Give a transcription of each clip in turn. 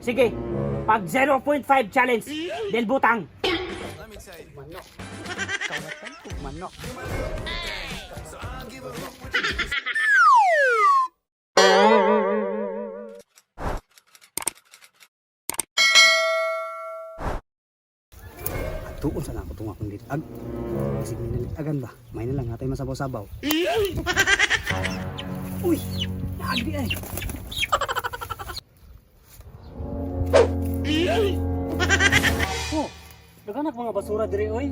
Sige, pag 0.5 challenge, del butang. Manok. Kawatan ko, manok. Tuon sana ako tunga kong litag. Kasi may nalitagan ba? May na lang natay masabaw-sabaw. Uy! Naagdi ay! Oh, naganak mga basura dire, oy.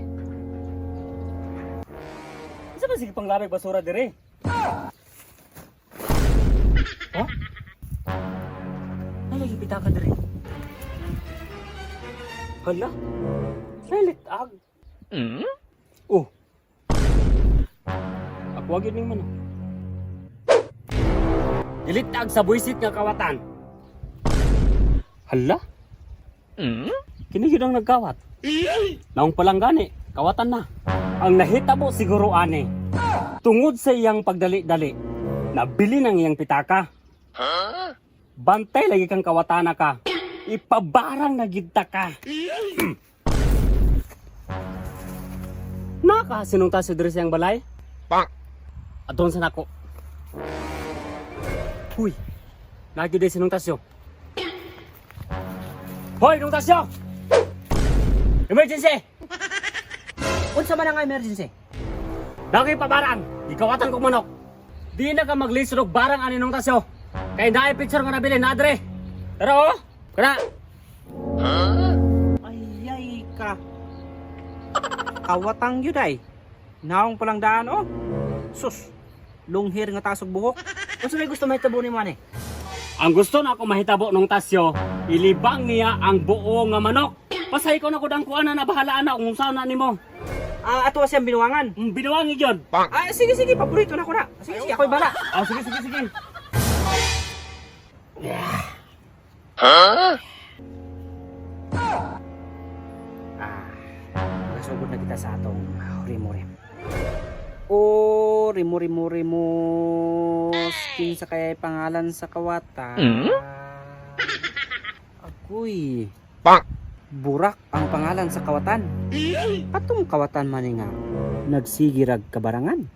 Isa ba sige panglamig basura dire? Ha? Ano yung pitaka dire? Hala? Nalitag. Oh. Ako agad ning man. Dilitag sa buisit nga kawatan. Hala? Kini yun ang nagkawat. Naong palang gani, kawatan na. Ang nahitabo siguro ane, tungod sa iyang pagdali-dali, nabili ng iyang pitaka. Bantay lagi kang kawatana ka. Ipabarang na gidta ka. Naka, sinong tayo diri siyang balay? Adon sa nako. Huy, nagyo day sinong tasyo. Hoy, nung tasyo! Emergency! Unsa man ang emergency? Daki pa barang, ikawatan kong manok. Di na ka maglisod og barang ani nung tasyo. Kay naay picture nga nabili na adre. Pero oh, kana. Ayay ka. Kawatang yun ay. Naong palang daan oh. Sus. Lunghir nga tasog buhok. Unsa may gusto mahitabo ni man eh? Ang gusto na ako mahitabo nung tasyo, ilibang niya ang buo nga manok. Pasay ko na ko dang kuana na bahalaan na kung saan na nimo. Ato siyang binuwangan. Binuwangi yun. Sige, paborito na ko na. Sige, ako'y bala. Sige. Nasugod na kita sa atong rimo-rim. Rimo-rimos. Kinsa kaya pangalan sa kawata? Agoy. Burak ang pangalan sa kawatan. Atong kawatan man nga nagsigirag kabarangan.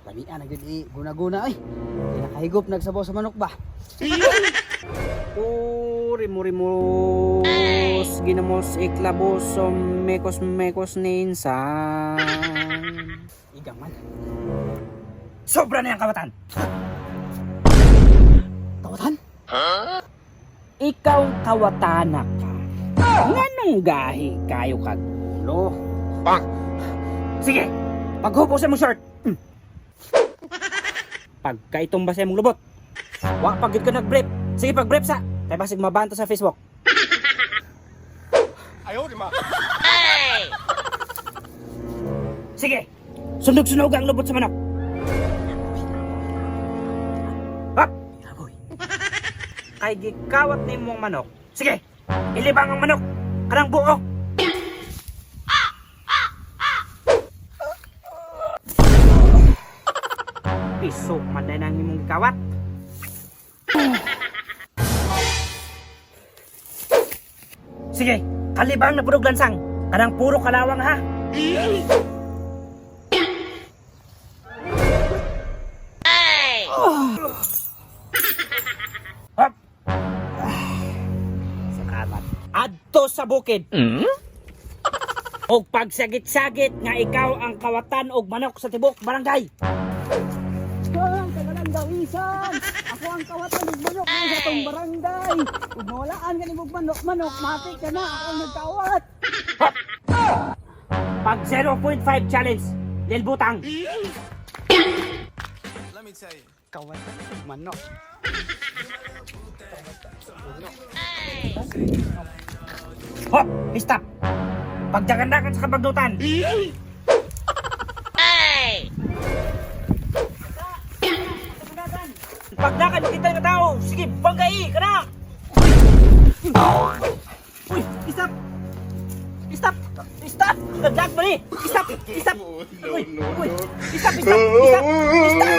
Panian na gid guna-guna ay. Nakahigop nagsabaw sa manok ba? Rimos ginamos iklabos mekos ninsan. Igaman. Sobra na yung kawatan. Kawatan? Ikaw kawatana ka. Nganong gahi kayo kagulo? Sige, paghupo sa mong short. Pagka itumba sa mong lubot. Wa pagid ka nag-brief. Sige pag-brief sa. Kaya basig mabanta sa Facebook. Ayaw, di ma. Sige, sunog-sunog ang lubot sa manok. Hop! Kay gikawat ni mong manok. Sige, ilibang ang manok. Kanang buo. Piso man na nang imong gikawat. Sige, kalibang na purog lansang. Kanang puro kalawang ha. Hop! Salamat. Adto sa bukid. Og pagsagit-sagit nga ikaw ang kawatan og manok sa tibok barangay. Ang kagalang dawisan. Ako ang kawatan og manok sa atong barangay. Ug mawalaan ka ni manok, matik ka na ako ang nagkawat. Pag 0.5 challenge, del butang. Let me tell you. Kawatan og manok. Hop! Stop! Pagdagandakan sa kapagdutan! Pagdakan makita yung tao! Sige, banggai! Kana! Uy! Stop! Stop! Stop! Naglag ba ni? Stop! Stop! Uy! Uy! Stop! Stop! Stop! Stop!